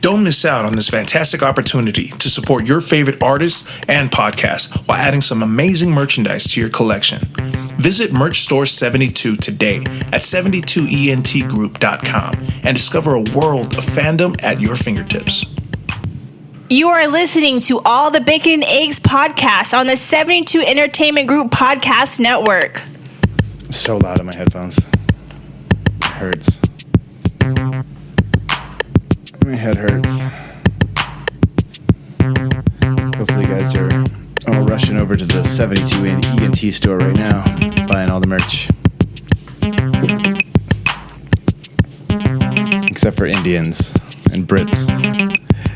Don't miss out on this fantastic opportunity to support your favorite artists and podcasts while adding some amazing merchandise to your collection. Visit Merch Store 72 today at 72entgroup.com and discover a world of fandom at your fingertips. You are listening to All the Bacon and Eggs podcast on the 72 Entertainment Group Podcast Network. So loud in my headphones. It hurts. My head hurts. Hopefully you guys are all rushing over to the 72 ENT store right now, buying all the merch. Except for Indians and Brits.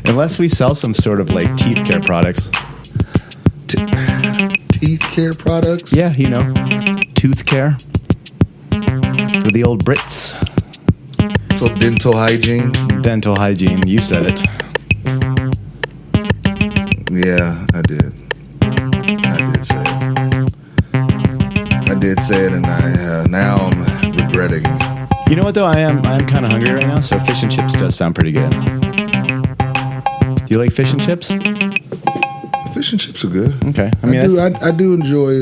Unless we sell some sort of like teeth care products. Teeth care products? Yeah, you know, tooth care for the old Brits. So dental hygiene? Dental hygiene, you said it. Yeah, I did. I did say it, and now I'm regretting it. You know what though? I am kind of hungry right now, so fish and chips does sound pretty good. Do you like fish and chips? Fish and chips are good. Okay, I do enjoy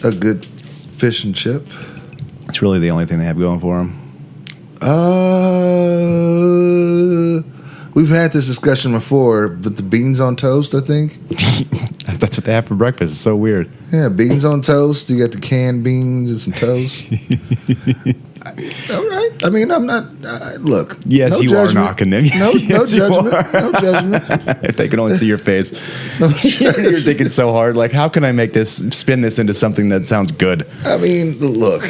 a good fish and chip. It's really the only thing they have going for them. We've had this discussion before, but the beans on toast, I think. That's what they have for breakfast. It's so weird. Yeah, beans on toast. You got the canned beans and some toast. All right. I mean, I'm not. Look. Yes, no you judgment. are knocking them. No, Yes, no judgment. No judgment. If they can only see your face. No You're thinking so hard. Like, how can I spin this into something that sounds good? I mean, look.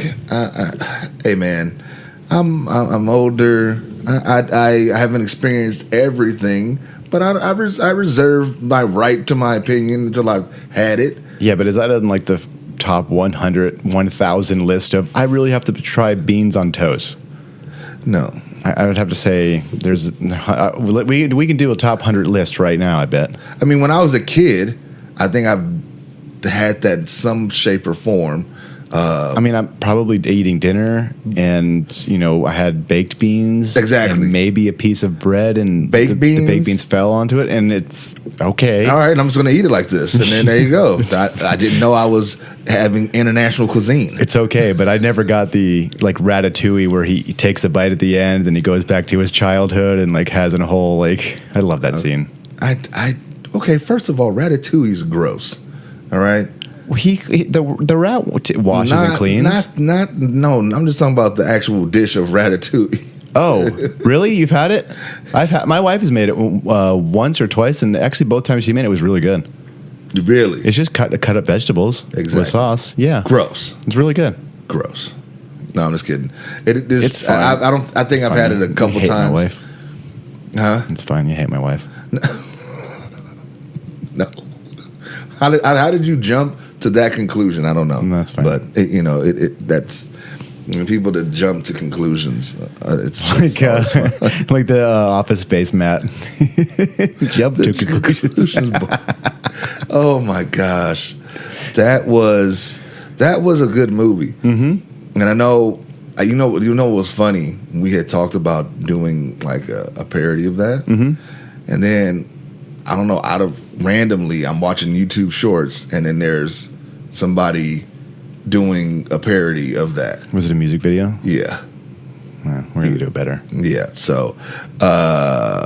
Hey, man. I'm older. I haven't experienced everything, but I reserve my right to my opinion until I've had it. Yeah, but is that in like the top 100, 1,000 list of I really have to try beans on toast? No. I would have to say there's we can do a top 100 list right now, I bet. I mean, when I was a kid, I think I've had that in some shape or form. I'm probably eating dinner, and I had baked beans, exactly, and maybe a piece of bread, and the baked beans fell onto it, and it's okay. All right, I'm just going to eat it like this, and then there you go. I didn't know I was having international cuisine. It's okay, but I never got the like Ratatouille where he takes a bite at the end, and he goes back to his childhood and like has a whole like. I love that scene. Okay. First of all, Ratatouille's gross. All right. The rat washes and cleans. No. I'm just talking about the actual dish of ratatouille. Oh, really? You've had it? My wife has made it once or twice, and actually both times she made it was really good. Really? It's just cut up vegetables with sauce. Yeah, gross. It's really good. Gross. No, I'm just kidding. It's fine. I think I've had it a couple times. My wife. Huh? It's fine. You hate my wife. No. How did you jump to that conclusion? I don't know. That's fine. But that's people that jump to conclusions. It's like the Office Space Matt. Jump to conclusions. Oh my gosh, that was a good movie. Mm-hmm. And I know you know what was funny. We had talked about doing like a parody of that, mm-hmm. And then I don't know, randomly, I'm watching YouTube Shorts, and then there's somebody doing a parody of that. Was it a music video? Yeah. Well, we're going to do it better. Yeah, so...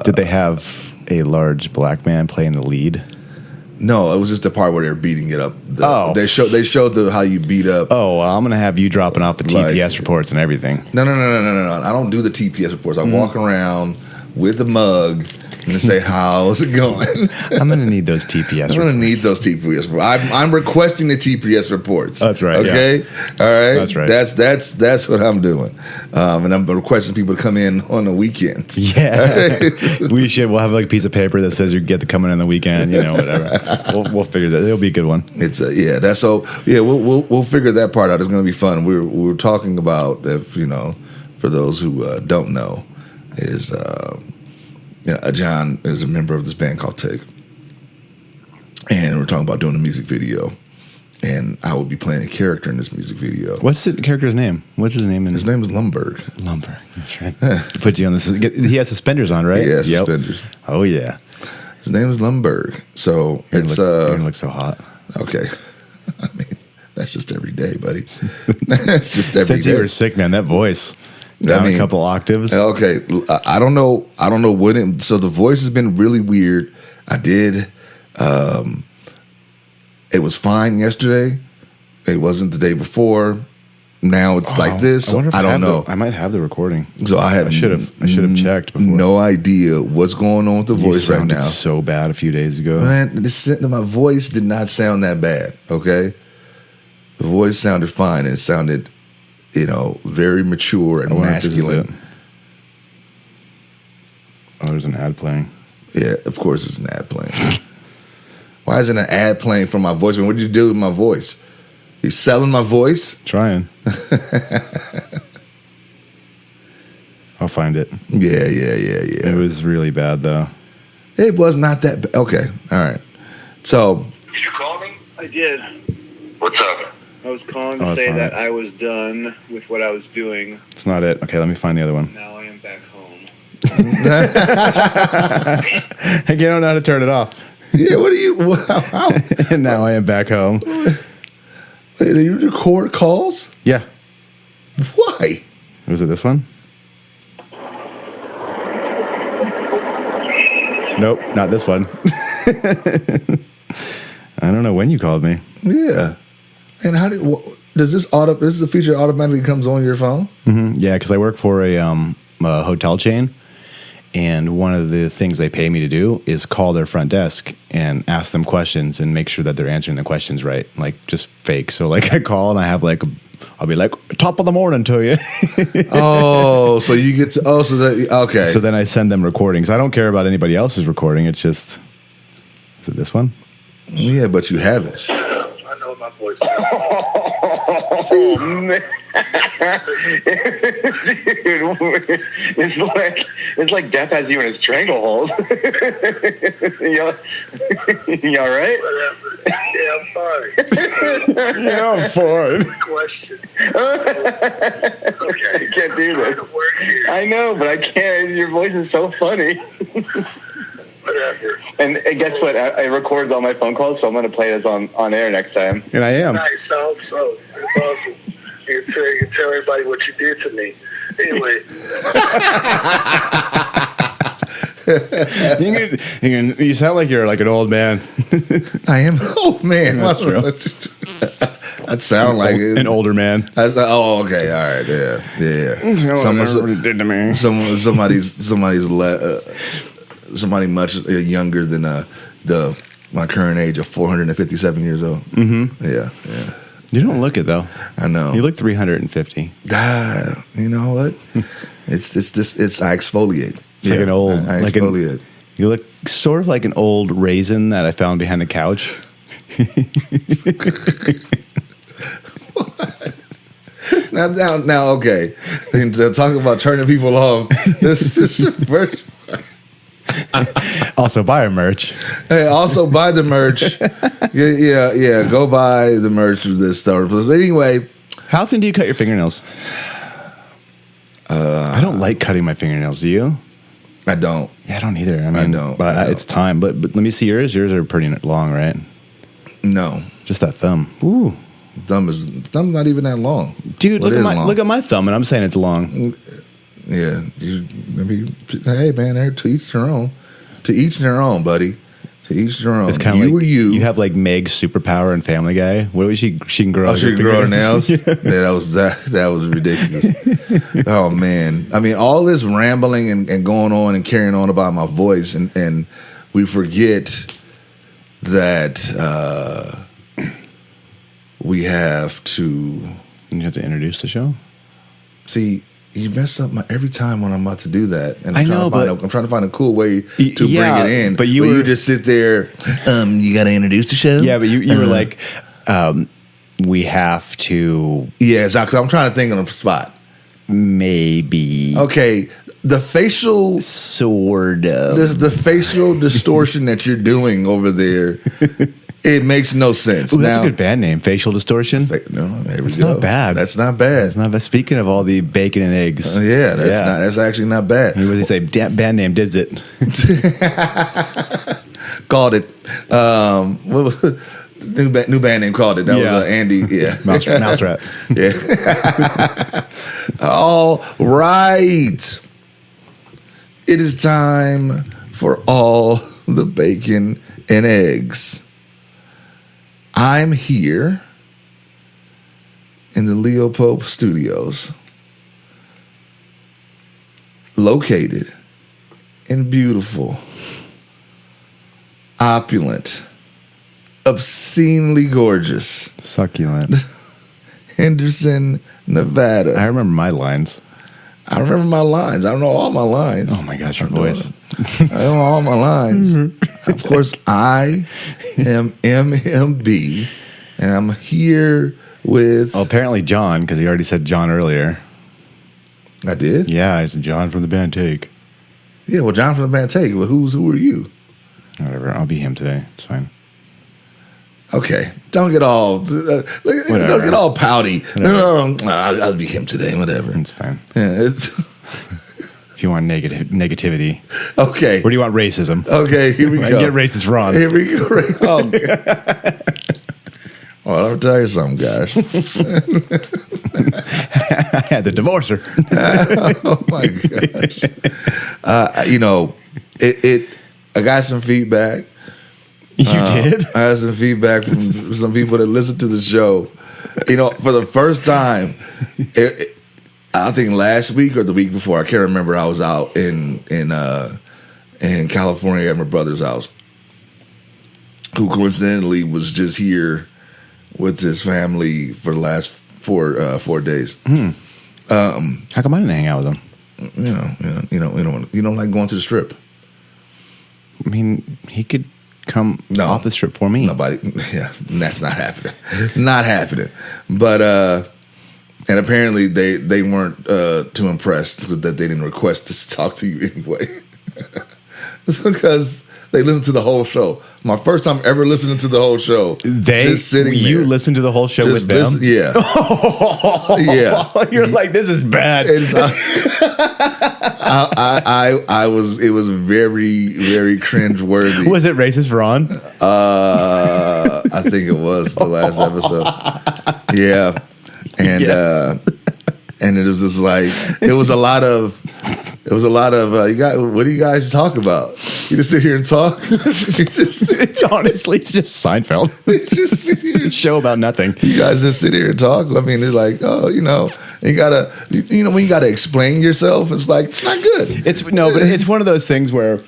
did they have a large black man playing the lead? No, it was just the part where they're beating it up. They showed how you beat up... Oh, well, I'm going to have you dropping off the TPS reports and everything. No. I don't do the TPS reports. I walk around with a mug... and say, how's it going? I'm going to need those TPS reports. I'm going to need those TPS reports. I'm requesting the TPS reports. That's right. Okay? Yeah. All right? That's right. That's what I'm doing. And I'm requesting people to come in on the weekends. Yeah. We'll have like a piece of paper that says you get to come in on the weekend, whatever. We'll figure that. It'll be a good one. We'll figure that part out. It's going to be fun. We were talking about, for those who don't know, is... John is a member of this band called Take, and we're talking about doing a music video. and I would be playing a character in this music video. What's the character's name? What's his name? His name is Lumberg. Lumberg. That's right. Put you on this. He has suspenders on, right? Yeah, suspenders. Oh yeah. His name is Lumberg. So You're it's you're gonna look so hot. Okay. I mean, that's just every day, buddy. That's just every Since day. you were sick, man, that voice down a couple octaves. Okay, I don't know. I don't know what it. So the voice has been really weird. I did. It was fine yesterday. It wasn't the day before. Now it's like this. I wonder if I don't know. I might have the recording. So I should have checked before. No idea what's going on with the voice right now. So bad a few days ago. Man, my voice did not sound that bad. Okay, the voice sounded fine, and it sounded, very mature and masculine. Oh, there's an ad playing. Yeah, of course there's an ad playing. Why isn't an ad playing for my voice? What did you do with my voice? He's selling my voice? Trying. I'll find it. Yeah. It was really bad, though. It was not that bad. Okay, all right. So. Did you call me? I did. What's up? I was calling to say that I was done with what I was doing. It's not it. Okay, let me find the other one. Now I am back home. I don't know how to turn it off. Yeah, what are you? How? And now I am back home. Wait, do you record calls? Yeah. Why? Was it this one? Nope, not this one. I don't know when you called me. Yeah. And how does this is a feature automatically comes on your phone? Mm-hmm. Yeah, because I work for a hotel chain, and one of the things they pay me to do is call their front desk and ask them questions and make sure that they're answering the questions right, like just fake. So like I call and I have I'll be like, top of the morning to you. Oh, so you get to, okay. So then I send them recordings. I don't care about anybody else's recording. It's just, is it this one? Yeah, but you have it. I know my voice. Oh, man. Dude, it's like death has you in a stranglehold. you all right? Whatever. Yeah, I'm fine. Yeah, I'm fine. Question. Okay. I can't do this. I know, but I can't. Your voice is so funny. Whatever. And guess what? I record all my phone calls, so I'm going to play this on air next time. And I am. Nice. I hope so. It's awesome. You can tell everybody what you did to me. Anyway. You sound like you're like an old man. I am. Oh man, That's true. That sound like an older man. Oh, okay, all right, yeah. Someone did to me. Somebody much younger than my current age of 457 years old. Mm-hmm. Yeah. You don't look it though. I know. You look 350. You know what? It's I exfoliate. It's like an old. I exfoliate. You look sort of like an old raisin that I found behind the couch. Now, okay. Talk about turning people off. This is the first. Also, buy our merch. Hey, also buy the merch. Yeah. Go buy the merch of this store. Anyway, how often do you cut your fingernails? I don't like cutting my fingernails. Do you? I don't. Yeah, I don't either. I don't. But it's time. But let me see yours. Yours are pretty long, right? No, just that thumb. Ooh, thumb's not even that long, dude. Look at my thumb, and I'm saying it's long. Yeah, hey man, to each their own. To each their own, buddy. To each their own. It's kind of like you. You have like Meg's superpower in Family Guy. What was she? She can grow. Oh, she can grow her nails. Yeah, that was ridiculous. Oh man, I mean, all this rambling and going on and carrying on about my voice, and we forget that we have to. You have to introduce the show. See. You mess up every time when I'm about to do that, and I'm trying to find a cool way to bring it in. But you just sit there. You got to introduce the show. Yeah, but you were like, we have to. Yeah, exactly. I'm trying to think on the spot. Maybe. Okay, the facial sort of the facial distortion that you're doing over there. It makes no sense. Ooh, that's a good band name, Facial Distortion. No, there we It's go. not bad. That's not bad. It's not bad. Speaking of all the bacon and eggs. Yeah, that's actually not bad. What does he say? Band name Dibs It. Called it. New band name called it. That was Andy. Yeah. Mouse Rat. Yeah. All right. It is time for all the bacon and eggs. I'm here in the Leo Pope Studios, located in beautiful, opulent, obscenely gorgeous Succulent. Henderson, Nevada. I remember my lines. I remember my lines. I don't know all my lines. Oh my gosh, your voice. I know all my lines. Of course, I am MMB, and I'm here with. Well, apparently John, because he already said John earlier. I did? Yeah, it's John from the band Take. Yeah, well, John from the band Take. Well, who are you? Whatever, I'll be him today. It's fine. Okay, don't get all pouty. No, I'll be him today. Whatever. It's fine. Yeah, If you want negativity. okay. Where do you want racism? Okay, here we go. Get racist Ron. Here we go. Oh, well, let me tell you something, guys. I had the divorcer. Oh my gosh. I got some feedback. You did? I had some feedback from some people that listened to the show. For the first time, I think last week or the week before, I can't remember. I was out in California at my brother's house, who coincidentally was just here with his family for the last 4 days. How come I didn't hang out with him? You don't like going to the Strip. I mean, he could come off the Strip for me. Nobody. Yeah, that's not happening. Not happening. But and apparently they weren't too impressed that they didn't request to talk to you anyway. It's because they listened to the whole show. My first time ever listening to the whole show. Just sitting you there. Listened to the whole show with them? Yeah. Yeah. You're like, this is bad. I was. It was very, very cringeworthy. Was it racist, Ron? I think it was the last episode. Yeah, and Yes. And it was just like it was a lot of. What do you guys talk about? You just sit here and talk. It's honestly, it's just Seinfeld. It's a show about nothing. You guys just sit here and talk. I mean, it's like, you gotta, when you gotta explain yourself, it's like it's not good. But it's one of those things where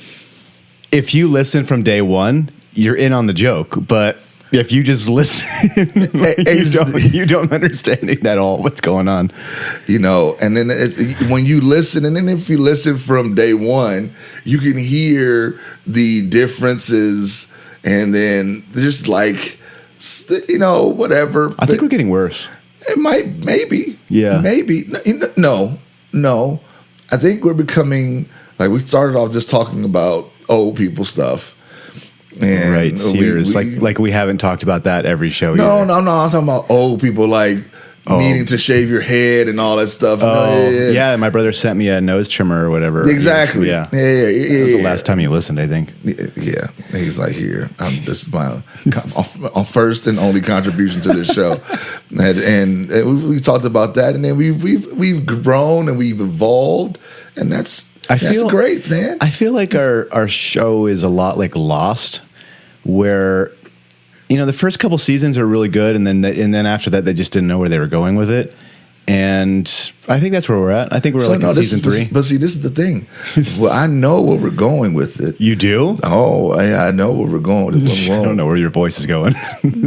if you listen from day one, you're in on the joke. But if you just listen, you don't understand at all what's going on. And then when you listen, and then if you listen from day one, you can hear the differences, and then just like, whatever. I think we're getting worse. It maybe. Yeah. Maybe. No. I think we're becoming, like, we started off just talking about old people stuff. And right, Sears. Like we haven't talked about that every show. No. either. I'm talking about old people, like needing to shave your head and all that stuff. Yeah, my brother sent me a nose trimmer or whatever. Exactly. Yeah. That was the last time you listened, I think. Yeah. He's like, here, this is my first and only contribution to this show. and we talked about that, and then we've grown and we've evolved, and that's great, man. I feel like our show is a lot like Lost, where the first couple seasons are really good, and then after that they just didn't know where they were going with it. And I think that's where we're at. I think we're in season 3. But see, this is the thing. Well, I know where we're going with it. You do? Oh, I know where we're going with it. I don't know where your voice is going.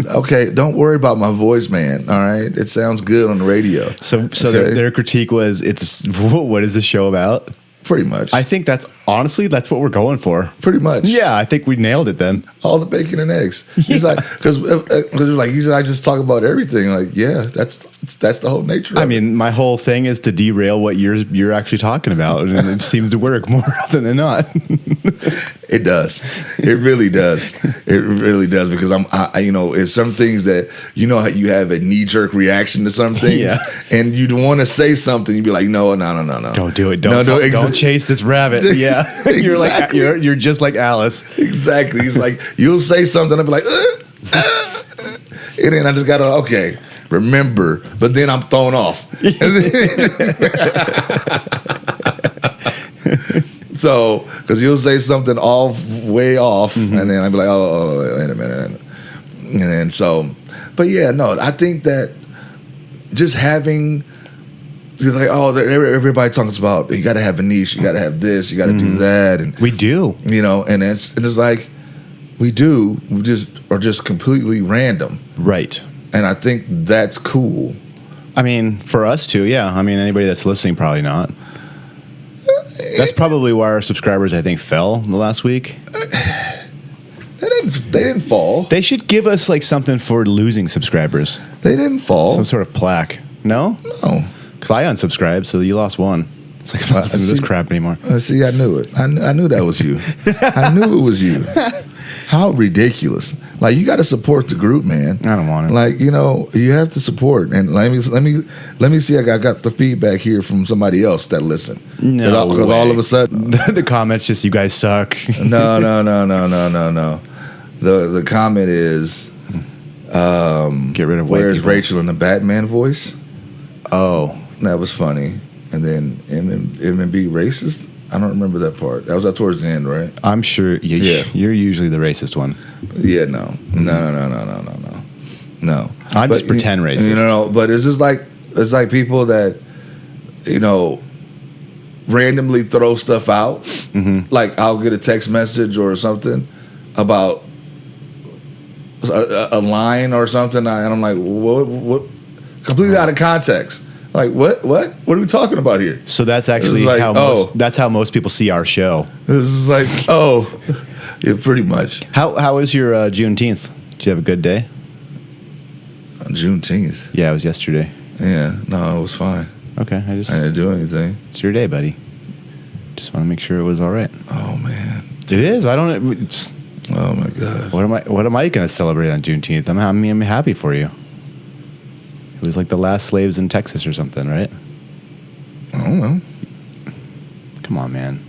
Okay, don't worry about my voice, man. All right, it sounds good on the radio. So okay? their critique was, what is this show about? Pretty much. I think that's what we're going for. Pretty much. Yeah, I think we nailed it then. All the bacon and eggs. He's like, because he said, I just talk about everything. Like, yeah, that's the whole nature of it. I mean, my whole thing is to derail what you're actually talking about, and it seems to work more often than not. It does. It really does. It really does because it's some things that how you have a knee jerk reaction to some things, and you'd want to say something. You'd be like, no, don't do it. Don't chase this rabbit. Yeah, Exactly. you're just like Alice. Exactly. He's like, you'll say something, I'll be like, and then I just gotta remember, but then I'm thrown off. So, because you'll say something way off, and then I'll be like, oh, wait a minute. And then but yeah, no, I think that just having, everybody talks about, you got to have a niche, you got to have this, you got to do that. And we do. And it's like, we do, we are just completely random. Right. And I think that's cool. I mean, for us too, yeah. I mean, anybody that's listening, probably not. That's probably why our subscribers, I think, fell the last week. They didn't fall. They should give us something for losing subscribers. They didn't fall. Some sort of plaque. No? No. Because I unsubscribed, so you lost one. It's like, I'm not listening to this crap anymore. See, I knew it. I knew that was you. I knew it was you. How ridiculous! You got to support the group, man. I don't want it. You have to support. And let me see. I got the feedback here from somebody else that listened. No, because all of a sudden the comments just, you guys suck. No. The comment is, get rid of white where's people. Rachel in the Batman voice? Oh, that was funny. And then MMB racist. I don't remember that part. That was towards the end, right? I'm sure. You're usually the racist one. Yeah, no. I just pretend racist. But it's just it's like people that, randomly throw stuff out. Mm-hmm. Like I'll get a text message or something about a line or something, and I'm like, what? Completely out of context. Like what? What are we talking about here? So that's actually that's how most people see our show. This is yeah, pretty much. How was your Juneteenth? Did you have a good day? Juneteenth. Yeah, it was yesterday. Yeah, no, it was fine. Okay, I didn't do anything. It's your day, buddy. Just want to make sure it was all right. Oh man, it is. I don't. Oh my god. What am I going to celebrate on Juneteenth? I'm happy for you. It was like the last slaves in Texas or something, right? I don't know. Come on, man.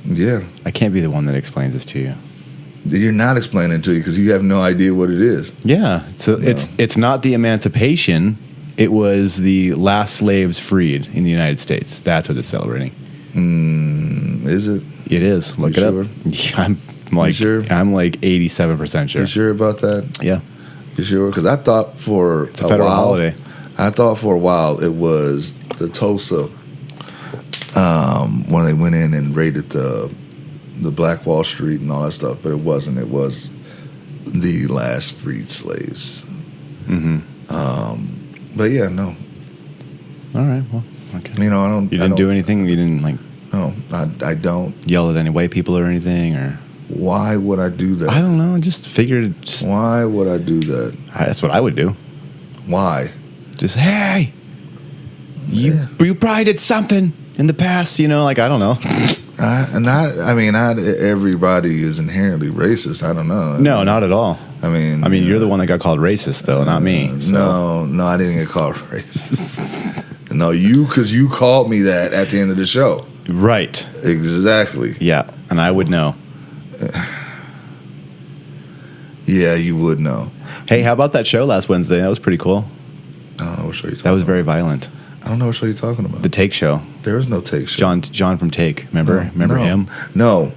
Yeah. I can't be the one that explains this to you. You're not explaining it to you because you have no idea what it is. Yeah. So it's not the emancipation. It was the last slaves freed in the United States. That's what it's celebrating. Is it? It is. Look it up. Yeah, I'm like 87% sure. You sure about that? Yeah. You sure? Because I thought for it's a federal holiday. I thought for a while it was the Tulsa when they went in and raided the Black Wall Street and all that stuff, but it wasn't. It was the last freed slaves. Mm-hmm. But yeah, no. All right. Well, okay. I don't. You didn't do anything. You didn't No, I don't yell at any white people or anything, or. Why would I do that? I don't know. I just figured. Why would I do that? That's what I would do. Why? Just, hey, you probably did something in the past, I don't know. Not everybody is inherently racist. I don't know. No, not at all. I mean, you're the one that got called racist, though, not me. So. No, I didn't get called racist. No, because you called me that at the end of the show. Right. Exactly. Yeah, and I would know. Yeah, you would know. Hey, how about that show last Wednesday? That was pretty cool. I don't know what show you're talking about. That was very violent. I don't know what show you're talking about. The Take Show. There is no Take Show. John from Take. Remember him? No.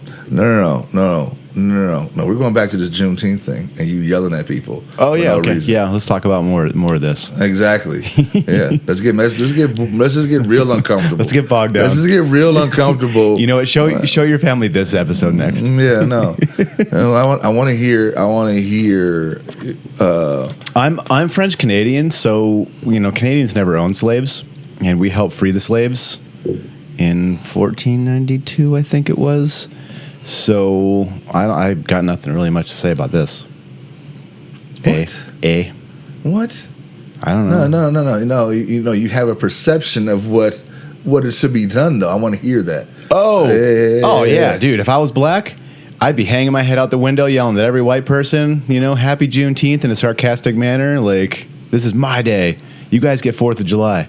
We're going back to this Juneteenth thing and you yelling at people. Oh yeah, okay. Reason. Yeah, let's talk about more of this. Exactly. Yeah. Let's just get real uncomfortable. Let's get bogged down. Let's just get real uncomfortable. You know what? Show your family this episode next. Yeah, no. I want to hear. I'm French Canadian, so Canadians never owned slaves, and we helped free the slaves in 1492, I think it was. So I got nothing really much to say about this. What? What? I don't know. No. You have a perception of what it should be done, though. I want to hear that. Oh yeah, dude. If I was black, I'd be hanging my head out the window, yelling at every white person, "Happy Juneteenth" in a sarcastic manner. Like, this is my day. You guys get 4th of July.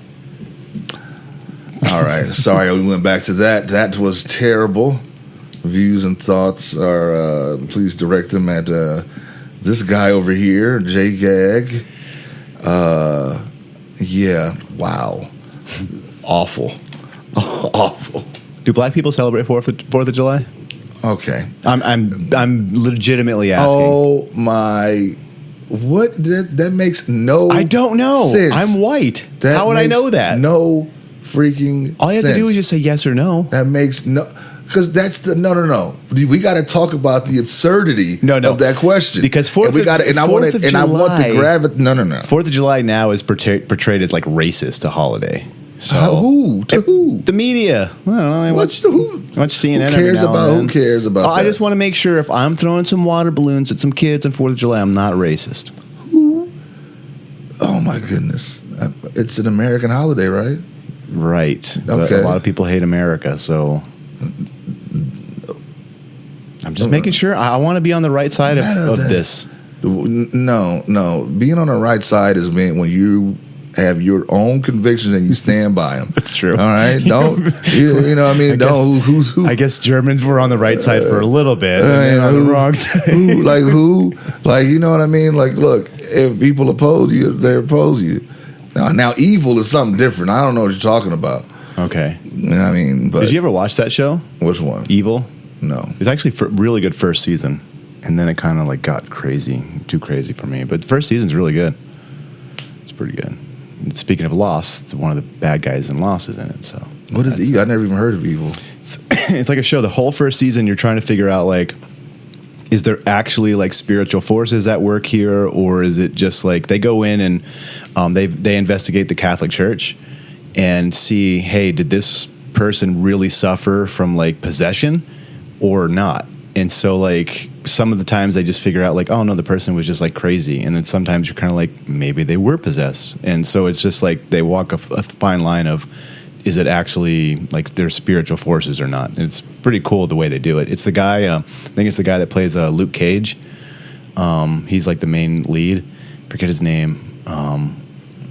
All right. Sorry, we went back to that. That was terrible. Views and thoughts are please direct them at this guy over here, JGAG. Yeah. Wow. Awful. Awful. Do black people celebrate 4th of July? Okay. I'm legitimately asking. Oh my! What that makes no. I don't know. Sense. I'm white. That How would I makes know that? No freaking. All you have to do is just say yes or no. That makes no. Because that's the no. We got to talk about the absurdity of that question. Because I want to grab it. No. 4th of July now is portrayed as like racist, a holiday. So who? The media. I don't know. What's the who? I watch CNN. Who cares about that? I just want to make sure if I'm throwing some water balloons at some kids on 4th of July, I'm not racist. Who? Oh my goodness! It's an American holiday, right? Right. Okay. But a lot of people hate America, so I'm just making sure. I want to be on the right side of this. No. Being on the right side is when you have your own convictions and you stand by them. That's true. All right. Don't you know what I mean? Who's who? I guess Germans were on the right side for a little bit, and then on the wrong side. Who? Like, you know what I mean? Like, look, if people oppose you, they oppose you. Now evil is something different. I don't know what you're talking about. Okay. I mean, but did you ever watch that show? Which one? Evil. No. It was actually really good first season, and then it kind of like got too crazy for me. But the first season's really good. It's pretty good. And speaking of Lost, one of the bad guys in Lost is in it. So what is Evil? I never even heard of Evil. It's like a show. The whole first season, you're trying to figure out like, is there actually like spiritual forces at work here, or is it just like they go in and they investigate the Catholic Church and see, hey, did this person really suffer from like possession or not? And so like some of the times they just figure out like, oh no, the person was just like crazy. And then sometimes you're kind of like, maybe they were possessed. And so it's just like they walk a fine line of, is it actually like their spiritual forces or not? And it's pretty cool the way they do it. It's the guy, I think it's the guy that plays Luke Cage. He's like the main lead. Forget his name.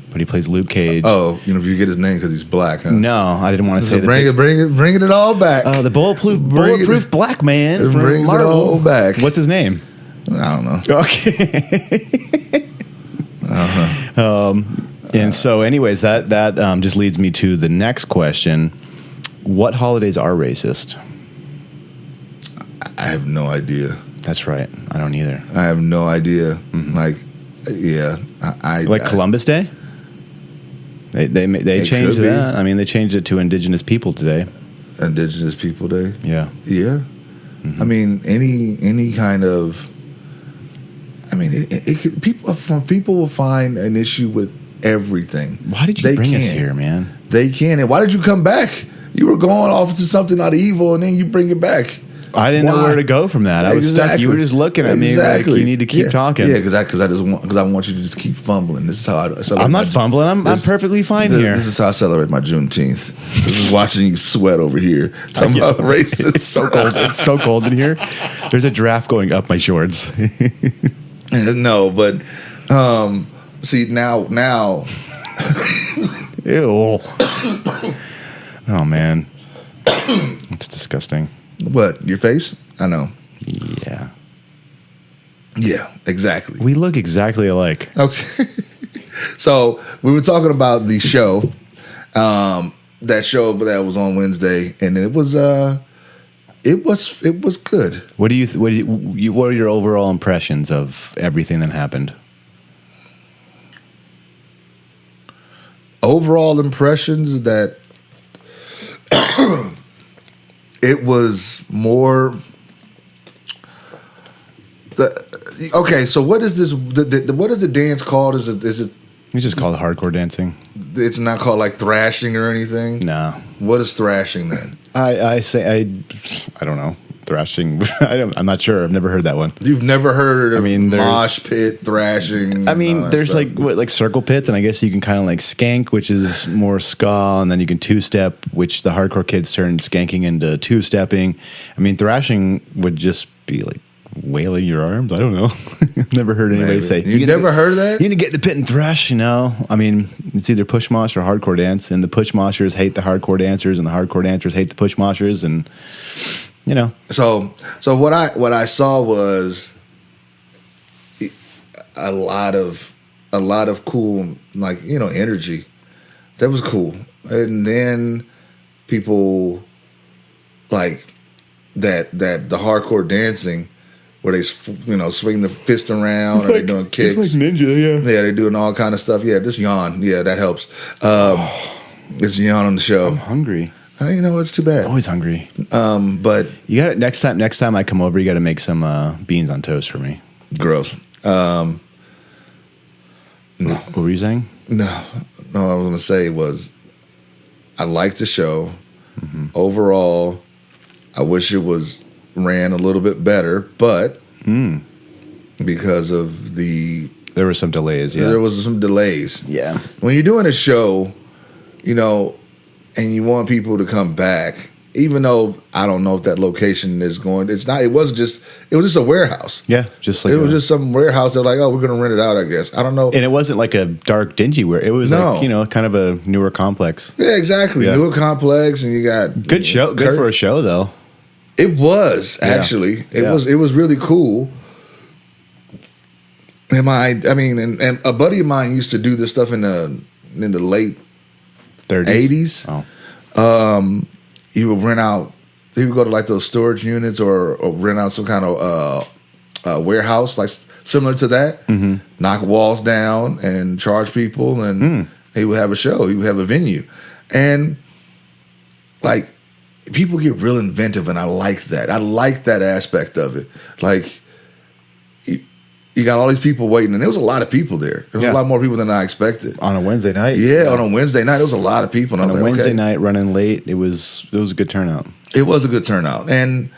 But he plays Luke Cage. Oh, if you get his name because he's black, huh? No, I didn't want to say that. Bringing it all back. The bulletproof black man from brings Marvel. It all back. What's his name? I don't know. Okay. And so, anyways, that just leads me to the next question: what holidays are racist? I have no idea. That's right. I don't either. I have no idea. Mm-hmm. Like, yeah, like Columbus Day. They changed that. I mean, they changed it to Indigenous People Day. Indigenous People Day. Yeah. Yeah. Mm-hmm. I mean, any kind of. I mean, it could, people will find an issue with everything. Why did you bring us here, man? They can. And why did you come back? You were going off to something out of evil, and then you bring it back. I didn't know where to go from that. I was stuck. You were just looking at me like you need to keep talking. Yeah, because I want you to just keep fumbling. This is how I'm not fumbling. I'm perfectly fine here. This is how I celebrate my Juneteenth. This is watching you sweat over here. Talking about racist. It's so cold. It's so cold in here. There's a draft going up my shorts. No, but see now. Ew. Oh man, it's disgusting. What, your face? I know. Yeah. Yeah, exactly. We look exactly alike. Okay. So we were talking about the show, that show that was on Wednesday, and it was good. What are your overall impressions of everything that happened? Overall impressions that it was more. Okay, so what is this? What is the dance called? Is it? It's just called hardcore dancing. It's not called like thrashing or anything. No. What is thrashing then? I don't know. thrashing. I'm not sure. I've never heard that one. You've never heard of there's mosh pit thrashing? I mean, there's stuff. like circle pits, and I guess you can kind of like skank, which is more ska, and then you can two-step, which the hardcore kids turn skanking into two-stepping. I mean, thrashing would just be like wailing your arms. I don't know. I've never heard anybody say. You never heard of that? You need to get in the pit and thrash, I mean, it's either push mosh or hardcore dance, and the push moshers hate the hardcore dancers, and the hardcore dancers hate the push moshers, and So what I saw was a lot of cool, like, energy. That was cool. And then people like that the hardcore dancing, where they swing the fist around, or they doing kicks. It's like ninja, yeah. Yeah, they doing all kind of stuff. Yeah, this yawn. Yeah, that helps. It's yawn on the show. I'm hungry. It's too bad. Always hungry. But You got next time I come over, you got to make some beans on toast for me. gross. No, What were you saying? no. What I was gonna say was, I liked the show. Mm-hmm. Overall, I wish it was ran a little bit better, but because of There were some delays. Yeah, there was some delays. Yeah. When you're doing a show, and you want people to come back, even though I don't know if that location is going. It was just a warehouse. Yeah, just like It was just some warehouse. They're like, oh, we're going to rent it out, I guess. I don't know. and it wasn't like a dark, dingy where it was No. like kind of a newer complex. Yeah, exactly. Yeah. Newer complex, and you got Good show, good for a show though. It was actually. It Yeah. was really cool. And and a buddy of mine used to do this stuff in the late 80s. Oh, He would rent out. He would go to like those storage units or rent out some kind of warehouse, like similar to that. Mm-hmm. Knock walls down and charge people, and he would have a show. He would have a venue, and like people get real inventive, and I like that. I like that aspect of it. Like you got all these people waiting, and there was a lot of people there. There was Yeah. a lot more people than I expected. on a Wednesday night. Yeah, on a Wednesday night, there was a lot of people. And I On was a like, Wednesday okay. night, running late. It was a good turnout. It was a good turnout, and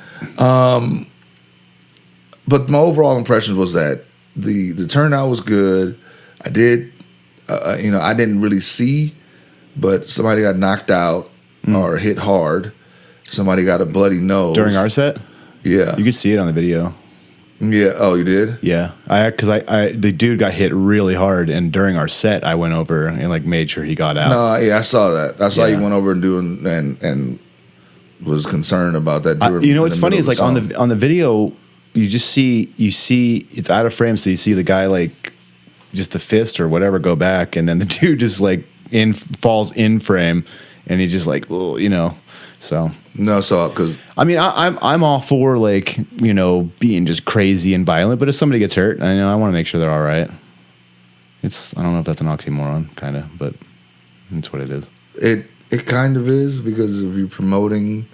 but my overall impression was that the turnout was good. I did, I didn't really see, but somebody got knocked out or hit hard. Somebody got a bloody nose During our set, Yeah, you could see it on the video. yeah. Oh, you did? Yeah, because the dude got hit really hard, and during our set, I went over and like made sure he got out. No, yeah, I saw that. I saw Yeah. you went over and was concerned about that. What's funny is like on the video, you see it's out of frame, so you see the guy like just the fist or whatever go back, and then the dude just like falls in frame, and he just like so. No, so because I mean, I'm all for like being just crazy and violent, but if somebody gets hurt, I want to make sure they're all right. I don't know if that's an oxymoron, kind of, but that's what it is. it kind of is, because if you're promoting,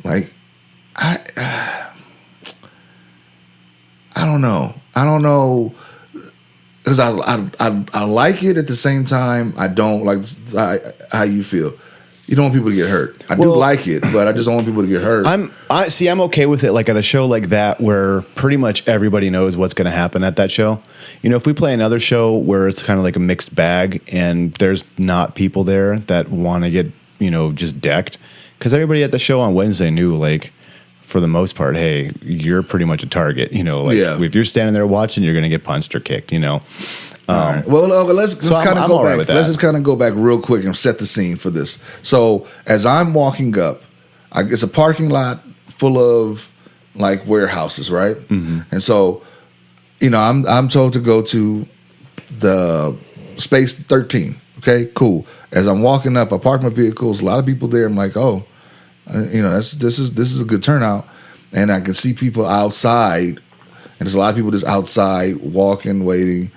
like I don't know, because I like it, at the same time I don't like. How you feel? You don't want people to get hurt. I do like it, but I just don't want people to get hurt. I'm okay with it. Like at a show like that, where pretty much everybody knows what's going to happen at that show. If we play another show where it's kind of like a mixed bag, and there's not people there that want to get just decked, because everybody at the show on Wednesday knew, like, for the most part, hey, you're pretty much a target. If you're standing there watching, you're going to get punched or kicked. All right. Well, let's kind of go back. With that. Let's just kind of go back real quick and set the scene for this. So as I'm walking up, it's a parking lot full of like warehouses, right? Mm-hmm. And so, I'm told to go to the space 13. Okay, cool. As I'm walking up, I park my vehicles. A lot of people there. I'm like, oh, this is a good turnout, and I can see people outside, and there's a lot of people just outside walking, waiting.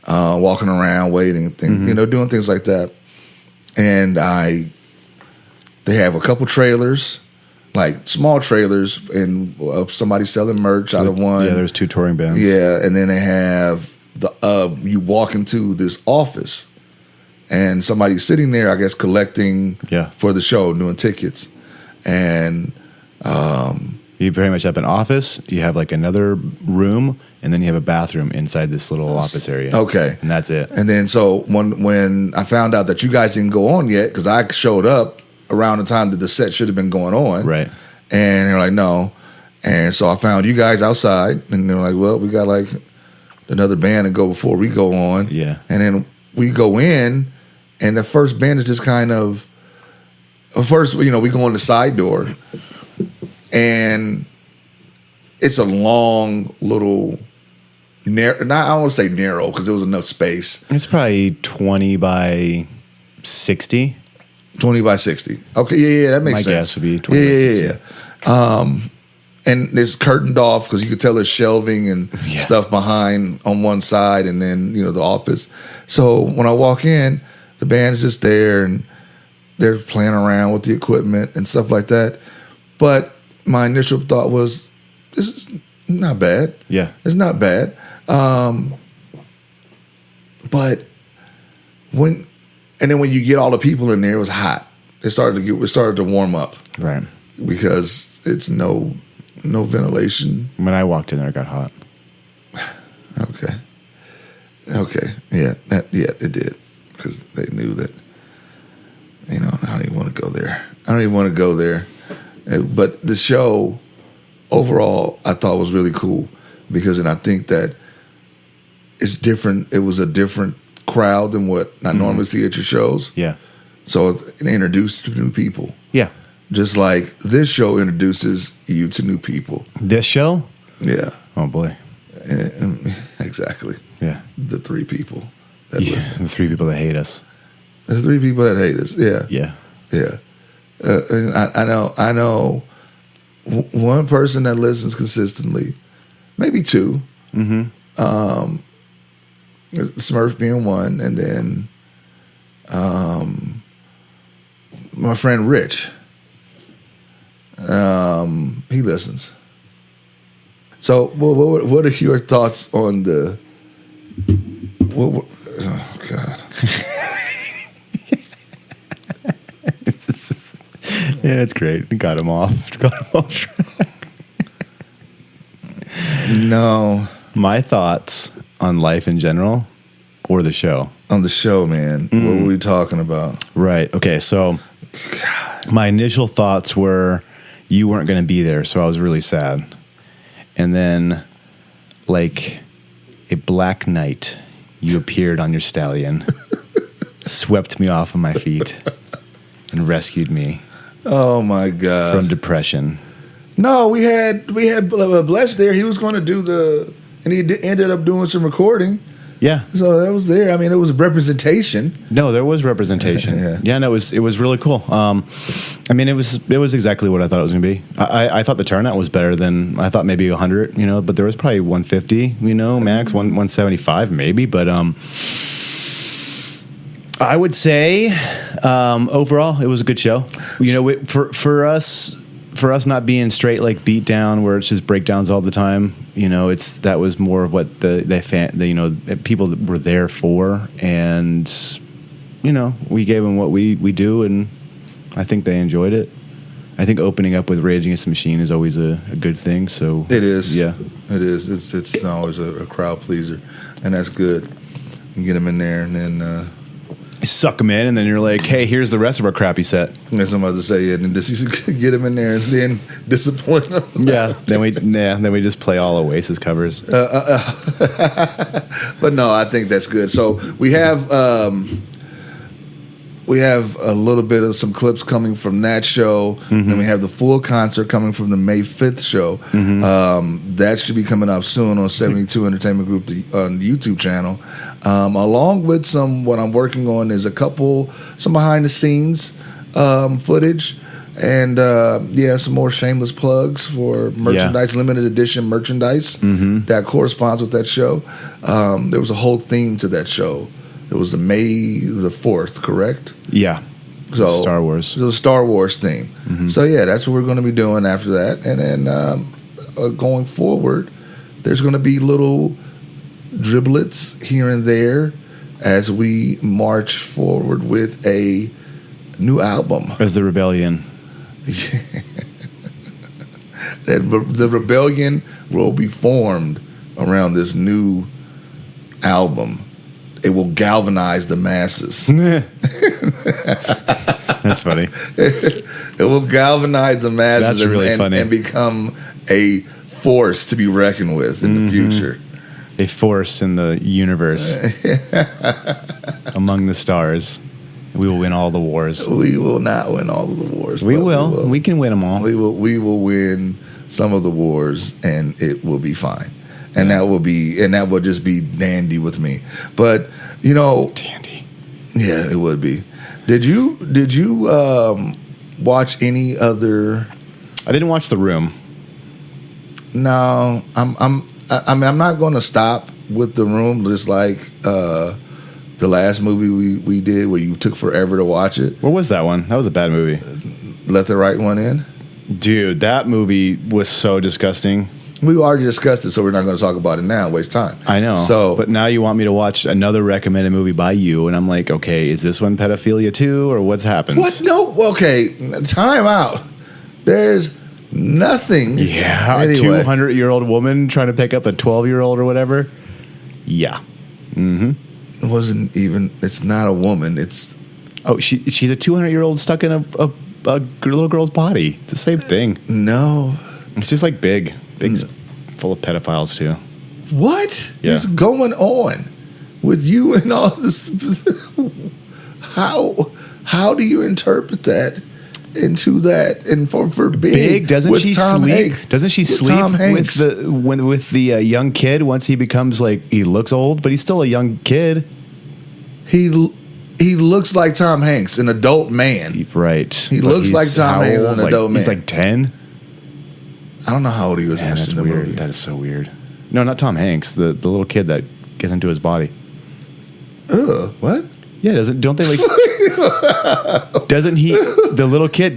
Walking around, waiting, doing things like that. And they have a couple trailers, like small trailers, and somebody selling merch out of one. Yeah, there's 2 touring bands. Yeah, and then they have you walk into this office, and somebody's sitting there, I guess, collecting for the show, doing tickets. And You pretty much have an office. You have like another room, and then you have a bathroom inside this little office area. Okay, and that's it. And then so when I found out that you guys didn't go on yet, because I showed up around the time that the set should have been going on, Right. And they're like, no. And so I found you guys outside, and they're like, well, we got like another band to go before we go on. Yeah. And then we go in, and the first band is just kind of, first, we go in the side door, and it's a long little, I don't want to say narrow because there was enough space. It's probably 20 by 60. 20 by 60. Okay, yeah, that makes sense. My guess would be 20 by 60. Yeah. And it's curtained off because you could tell there's shelving and stuff behind on one side, and then the office. So when I walk in, the band is just there and they're playing around with the equipment and stuff like that. But my initial thought was, this is not bad. Yeah, it's not bad. But when you get all the people in there, it was hot. It started to warm up, right? Because it's no ventilation. When I walked in there, it got hot. Okay. Yeah, it did, because they knew that. I don't even want to go there. But the show overall, I thought was really cool because, and I think that it's different. It was a different crowd than what I normally see at your shows. Yeah. So it introduced new people. Yeah. Just like this show introduces you to new people. This show? Yeah. Oh, boy. Exactly. Yeah. The three people that listen. The three people that hate us. The three people that hate us. Yeah. Yeah. Yeah. And I know one person that listens consistently, maybe two. Mm-hmm. Smurf being one, and then my friend Rich. He listens. So, what are your thoughts on the? Oh God! Yeah, it's great. Got him off track. No, my thoughts on life in general, or the show. On the show, man. What were we talking about? Right. Okay. So, my initial thoughts were you weren't going to be there, so I was really sad. And then, like a black knight, you appeared on your stallion, swept me off of my feet, and rescued me. Oh my God! From depression. No, we had Bless there. He was going to do and he ended up doing some recording. Yeah. So that was there. I mean, it was a representation. No, there was representation. Yeah, no, it was really cool. I mean, it was exactly what I thought it was going to be. I thought the turnout was better than I thought. Maybe 100, but there was probably 150, max 175 maybe. But I would say overall it was a good show. For us not being straight like beat down where it's just breakdowns all the time. That was more of what the people that were there for, and we gave them what we do, and I think they enjoyed it. I think opening up with Rage Against the Machine is always a good thing. So it is. Yeah, it is. It's always a crowd pleaser, and that's good. You get them in there, and then. Suck them in, and then you're like, "Hey, here's the rest of our crappy set." That's what I'm about to say. And then get them in there, and then disappoint them. Yeah. Then we just play all Oasis covers. But no, I think that's good. So we have a little bit of some clips coming from that show. Mm-hmm. Then we have the full concert coming from the May 5th show. Mm-hmm. That should be coming up soon on 72 Entertainment Group on the YouTube channel. Along with what I'm working on is some behind the scenes footage, and some more shameless plugs for merchandise, limited edition merchandise that corresponds with that show. There was a whole theme to that show. It was the May the 4th, correct? Yeah. So Star Wars. It was a Star Wars theme. Mm-hmm. So yeah, that's what we're going to be doing after that, and then going forward, there's going to be little driblets here and there as we march forward with a new album. As the rebellion. the rebellion will be formed around this new album. It will galvanize the masses. That's funny. It will galvanize the masses. That's really funny. And become a force to be reckoned with in the future. A force in the universe. Among the stars. We will win all the wars. We will not win all of the wars. We will. We can win them all. We will win some of the wars, and it will be fine. And that will just be dandy with me. But Dandy. Yeah, it would be. Did you watch any other? I didn't watch The Room. No, I'm not going to stop with The Room. Just like the last movie we did, where you took forever to watch it. What was that one? That was a bad movie. Let the Right One In. Dude, that movie was so disgusting. We already discussed it, so we're not going to talk about it now. Waste time. I know. So, but now you want me to watch another recommended movie by you, and I'm like, okay, is this one pedophilia too, or what's happened? what? No. Okay. Time out. There's nothing. Yeah, Anyway. a 200-year-old woman trying to pick up a 12-year-old or whatever. Yeah. It wasn't even. It's not a woman. It's. Oh, she's a 200-year-old stuck in a little girl's body. It's the same thing. No. It's just like Big's full of pedophiles too. What Yeah. is going on with you and all this? How do you interpret that into that? And for Big, doesn't with she Tom sleep? Hanks- Doesn't she with sleep Tom Hanks. with the young kid once he becomes like he looks old, but he's still a young kid. He looks like Tom Hanks, an adult man. Right. He But looks like he's Tom how Hanks, old? an adult man. He's like 10. I don't know how old he was Man, that's in the weird. movie. That is so weird. No, not Tom Hanks. The little kid that gets into his body. Ugh, what? Yeah, don't they like? Doesn't the little kid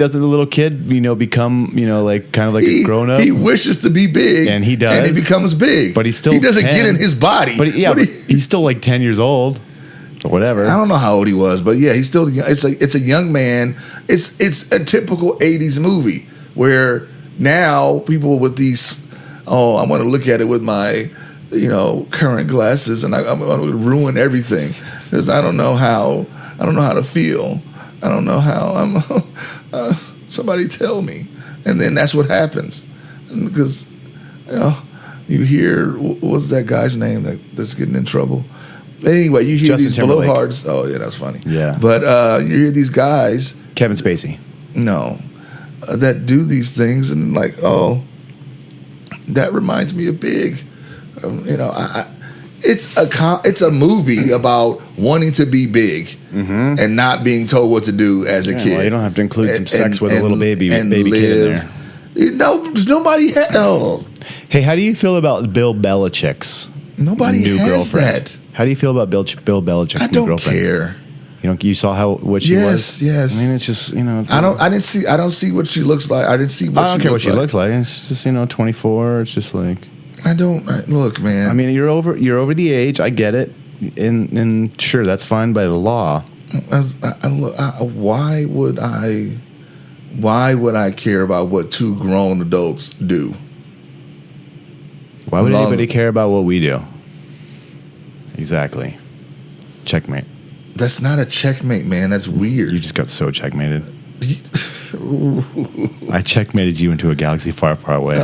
become like kind of like a grown up? He wishes to be big, And he does. and he becomes big. But he's still he doesn't 10. get in his body. But yeah, but he's still like 10 years old or whatever. I don't know how old he was, but yeah, he's still. It's a young man. It's a typical '80s movie where now people with these. Oh, I want to look at it with my current glasses, and I'm going to ruin everything because I don't know how to feel. I don't know how I'm. Somebody tell me, and then that's what happens, because you hear what's that guy's name that's getting in trouble. Anyway, you hear Justin these Timberlake. blowhards. Oh yeah, that's funny. Yeah. But you hear these guys. Kevin Spacey. No, that do these things, and like, oh, that reminds me of Big. It's a movie about wanting to be big and not being told what to do as a kid. Well, you don't have to include some sex with a little baby and kid in there. Nobody had. Oh, Hey, how do you feel about Bill Belichick's nobody new has girlfriend? that. How do you feel about Bill Belichick's I new don't girlfriend? care. You saw what she was? Yes. I mean, it's just it's I don't see what she looks like. I didn't see what I don't she care what looks she like. looks like. It's just 24. It's just like Look, man. I mean, you're over the age. I get it, and sure, that's fine by the law. Why would I care about what two grown adults do? Why would anybody care about what we do? Exactly. Checkmate. That's not a checkmate, man. That's weird. You just got so checkmated. I checkmated you into a galaxy far, far away.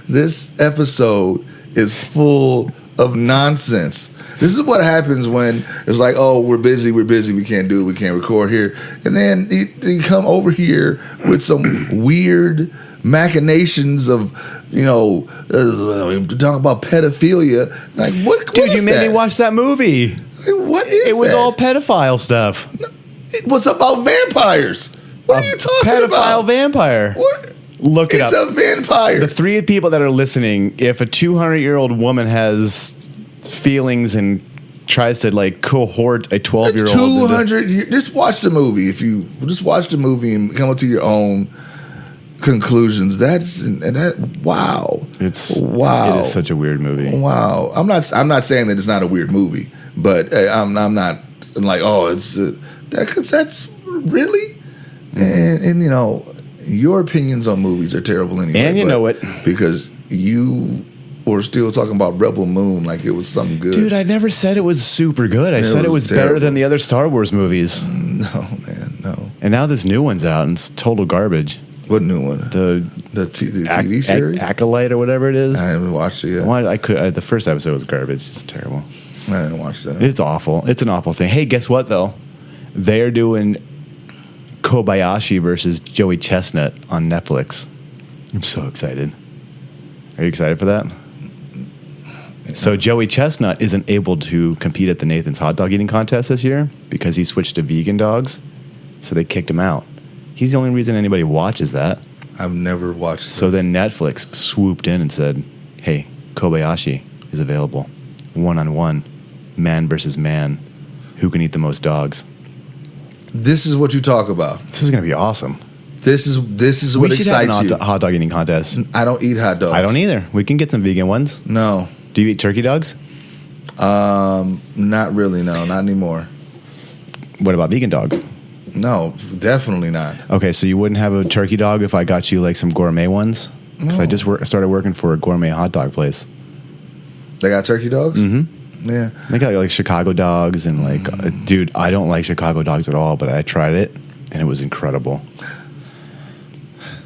This episode is full of nonsense. This is what happens when it's like, oh, we're busy, we can't do it, we can't record here. And then you come over here with some weird machinations of, talking about pedophilia. Like, what Dude, is you made that? me watch that movie. Like, what is It was that? all pedophile stuff. It was about vampires. What are you talking Pedophile about? vampire. What? Look it It's up. a vampire. The three people that are listening, if a 200-year-old woman has feelings and tries to cohort a 12-year-old, 200. Just watch the movie. If you just watch the movie and come up to your own conclusions, wow. It is such a weird movie. Wow. I'm not saying that it's not a weird movie, but I'm not like, oh, it's because that's really, and your opinions on movies are terrible anyway. And you know it. Because you were still talking about Rebel Moon like it was something good. Dude, I never said it was super good. I said it was better terrible. than the other Star Wars movies. No, man, no. And now this new one's out, and it's total garbage. What new one? The TV series? Acolyte or whatever it is. I haven't watched it yet. Well, the first episode was garbage. It's terrible. I didn't watch that. It's awful. It's an awful thing. Hey, guess what, though? They're doing Kobayashi versus Joey Chestnut on Netflix. I'm so excited. Are you excited for that? So Joey Chestnut isn't able to compete at the Nathan's hot dog eating contest this year because he switched to vegan dogs, so they kicked him out. He's the only reason anybody watches that. I've never watched it. So then Netflix swooped in and said, hey, Kobayashi is available. 1-on-1, man versus man. Who can eat the most dogs? This is what you talk about. This is going to be awesome. This is what We should excites have you. a hot dog eating contest. I don't eat hot dogs. I don't either. We can get some vegan ones. No. Do you eat turkey dogs? Not really, no. Not anymore. What about vegan dogs? No, definitely not. Okay, so you wouldn't have a turkey dog if I got you like some gourmet ones? Because I just started working for a gourmet hot dog place. They got turkey dogs? Mm-hmm. Yeah. They got like Chicago dogs and like, dude, I don't like Chicago dogs at all, but I tried it and it was incredible.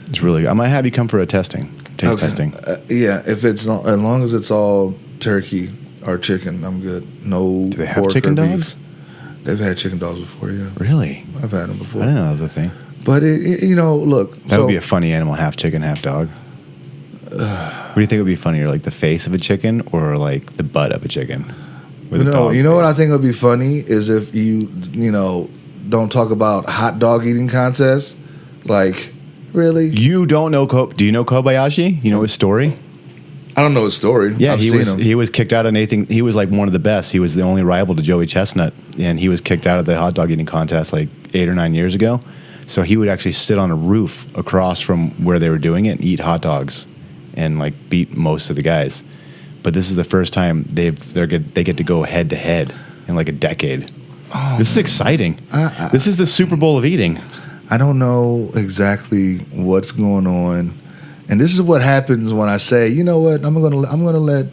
It's really good. I might have you come for a taste testing. Yeah, if it's not, as long as it's all turkey or chicken, I'm good. No. Do they have pork chicken or beef. dogs? They've had chicken dogs before, yeah. Really? I've had them before. I didn't know that was a thing. But look. That would be a funny animal, half chicken, half dog. What do you think would be funnier, like the face of a chicken or like the butt of a chicken? With a dog You know what I face? think would be funny is if you don't talk about hot dog eating contests. Like, really? You don't know do you know Kobayashi? You know his story? I don't know his story. Yeah, I've he seen was him. he was kicked out of Nathan. He was like one of the best. He was the only rival to Joey Chestnut, and he was kicked out of the hot dog eating contest like 8 or 9 years ago. So he would actually sit on a roof across from where they were doing it and eat hot dogs, and like beat most of the guys. But this is the first time they get to go head to head in like a decade. Oh, this is exciting. This is the Super Bowl of eating. I don't know exactly what's going on, and this is what happens when I say, you know what, I'm gonna let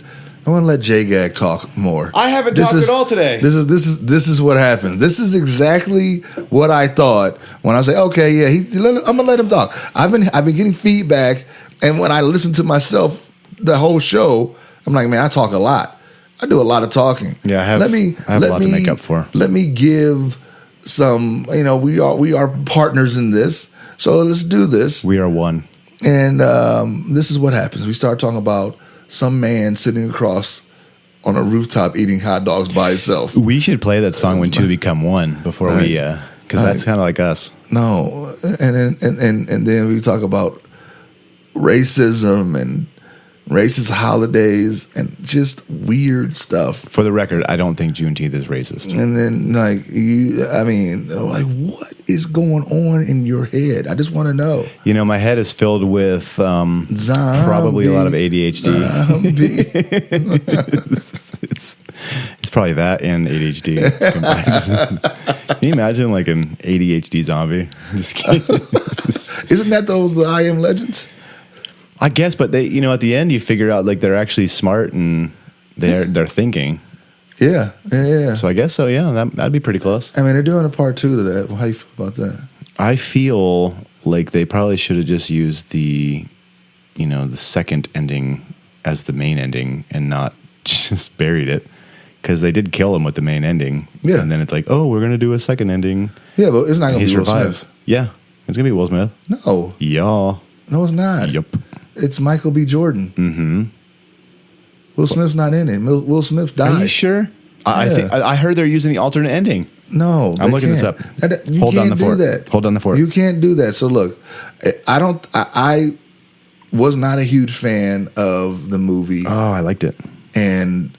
JGAG talk more. I haven't talked at all today. This is what happens. This is exactly what I thought when I say, okay, yeah, I'm gonna let him talk. I've been getting feedback, and when I listen to myself the whole show, I'm like, man, I talk a lot. I do a lot of talking. Yeah, I have a lot to make up for. Let me give some. We are partners in this, so let's do this. We are one. And this is what happens. We start talking about some man sitting across on a rooftop eating hot dogs by himself. We should play that song when two become one before we, because that's kind of like us. No, and then we talk about racism and racist holidays and just weird stuff. For the record, I don't think Juneteenth is racist. And then what is going on in your head? I just want to know. My head is filled with probably a lot of ADHD. It's probably that and ADHD combined. Can you imagine like an ADHD zombie? Just kidding. Isn't that those I Am Legends? I guess, but they, at the end you figure out like they're actually smart and they're thinking. Yeah. So I guess so. Yeah, that'd be pretty close. I mean, they're doing a part 2 to that. How do you feel about that? I feel like they probably should have just used the second ending as the main ending and not just buried it, because they did kill him with the main ending. Yeah, and then it's like, oh, we're gonna do a second ending. Yeah, but it's not gonna be Will Smith. Yeah, it's gonna be Will Smith. No. Yeah. No, it's not. Yep. It's Michael B. Jordan. Mm-hmm. Will Smith's not in it. Will Smith died. Are you sure? Yeah. I heard they're using the alternate ending. No, I'm looking this up. You Hold down can't the fort. do that. Hold down the fort. You can't do that. So look, I was not a huge fan of the movie. Oh, I liked it. And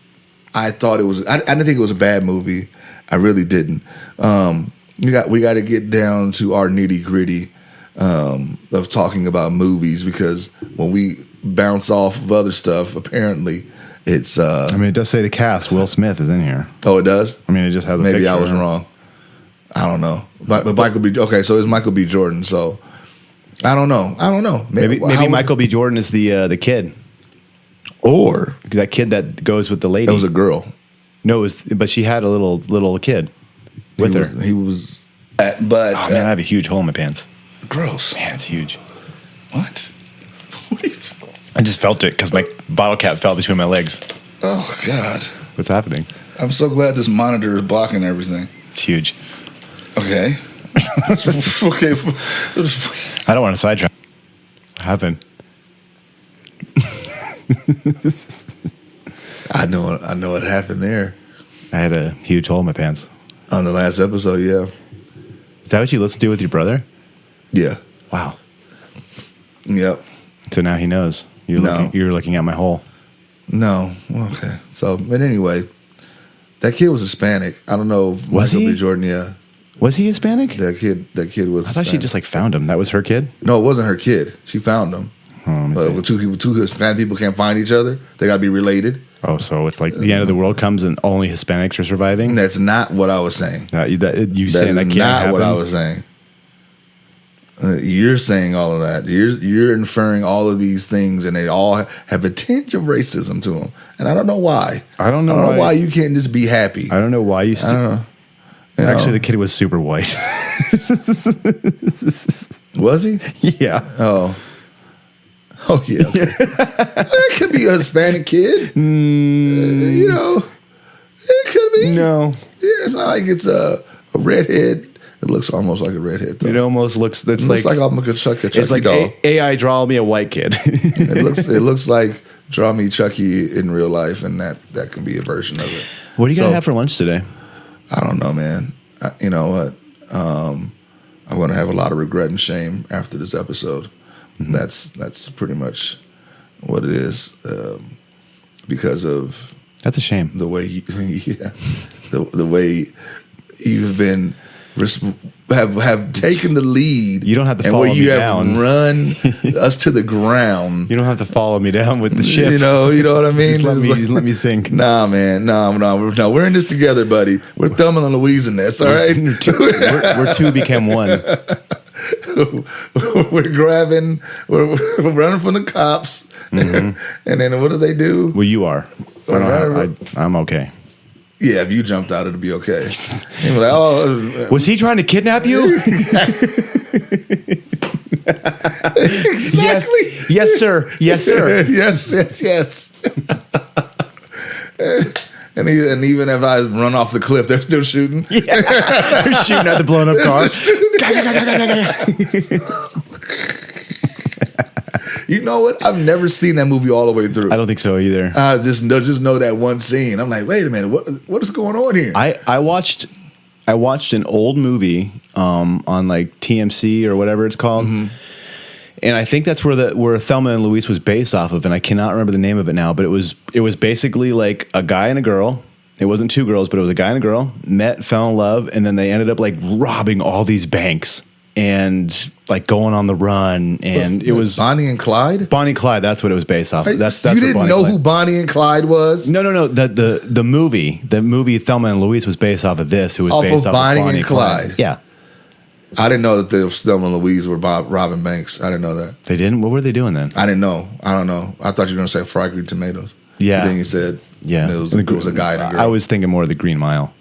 I thought it was. I didn't think it was a bad movie. I really didn't. We got to get down to our nitty gritty of talking about movies, because when we bounce off of other stuff, apparently it's. It does say the cast. Will Smith is in here. Oh, it does. It just has a maybe picture. I was wrong. I don't know, but Michael B. Okay, so it's Michael B. Jordan. So I don't know. Maybe Michael B. Jordan is the kid, or that kid that goes with the lady. that was a girl. No, but she had a little kid with her. He was, but Oh man, I have a huge hole in my pants. gross. Man, it's huge. What? What is? I just felt it because my bottle cap fell between my legs. Oh God! What's happening? I'm so glad this monitor is blocking everything. It's huge. Okay. Okay. I don't want to sidetrack. What happened? I know what happened there I had a huge hole in my pants. on the last episode. Yeah. Is that what you listen to with your brother? Yeah. Wow. Yep. So now he knows. You're looking at my hole. No. Okay. So, but anyway, that kid was Hispanic. I don't know. Was Michael he? B. Jordan. Yeah. Was he Hispanic? That kid was. I thought she Hispanic. just like found him. That was her kid. No, it wasn't her kid. She found him. Let me But see. when two Hispanic people can't find each other, they got to be related. Oh, so it's like the end of the world comes and only Hispanics are surviving. That's not what I was saying. You That saying is that can't not happen? what I was saying. You're saying all of that. You're inferring all of these things, and they all have a tinge of racism to them. And I don't know why. I don't know why you can't just be happy. I don't know why you. I don't know. You Actually, know. the kid was super white. Was he? Yeah. Oh yeah. Okay. It could be a Hispanic kid. You know, it could be. No. Yeah, it's not like it's a redhead. It looks almost like a redhead, though. It almost looks. It's It looks like I'm a Chucky it's like doll. AI draw me a white kid. It looks like draw me Chucky in real life, and that can be a version of it. What are you gonna So, have for lunch today? I don't know, man. You know what? I'm going to have a lot of regret and shame after this episode. Mm-hmm. That's pretty much what it is, because of That's a shame. the way the way you've been have taken the lead. You don't have to and follow where you me have down. run us to the ground. You don't have to follow me down with the ship. You know what I mean? Just let me sink. Nah, man, no. We're in this together, buddy. We're Thelma and Louise in this. All right, We're two became one. we're grabbing. We're running from the cops, and then what do they do? Well, you are. I'm okay. Yeah, if you jumped out, it'd be okay. And we're like, oh, Was he trying to kidnap you? exactly. Yes, sir. Yes, sir. yes. And even if I run off the cliff, they're still shooting. Yeah. They're shooting at the blown up car. You know what? I've never seen that movie all the way through. I don't think so either. I just know that one scene. I'm like, wait a minute, what is going on here? I watched an old movie on like TMC or whatever it's called. Mm-hmm. And I think that's where Thelma and Louise was based off of, and I cannot remember the name of it now, but it was basically like a guy and a girl. It wasn't two girls, but it was a guy and a girl, met, fell in love, and then they ended up like robbing all these banks and like going on the run, and it was Bonnie and Clyde. Bonnie and Clyde. That's what it was based off of. That's you what didn't Bonnie know and Clyde. who Bonnie and Clyde was? No. The movie Thelma and Louise was based off of this. Who was Off based of off Bonnie of Bonnie and Clyde. Yeah, I didn't know that the Thelma and Louise were robbing banks. I didn't know that. they didn't. What were they doing then? I didn't know. I don't know. I thought you were going to say fried green tomatoes. Yeah. But then you said Yeah, it was a guy and a girl. I was thinking more of the Green Mile.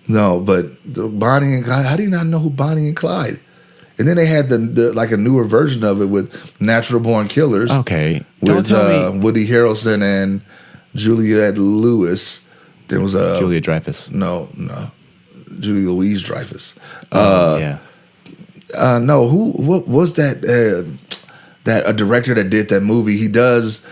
No, but Bonnie and Clyde. How do you not know who Bonnie and Clyde? And then they had the like a newer version of it with Natural Born Killers. Okay, don't With tell me Woody Harrelson and Juliette Lewis. There was a Julia Dreyfus. No, Julie Louise Dreyfus. Yeah, No, what was that? That a director that did that movie. He does.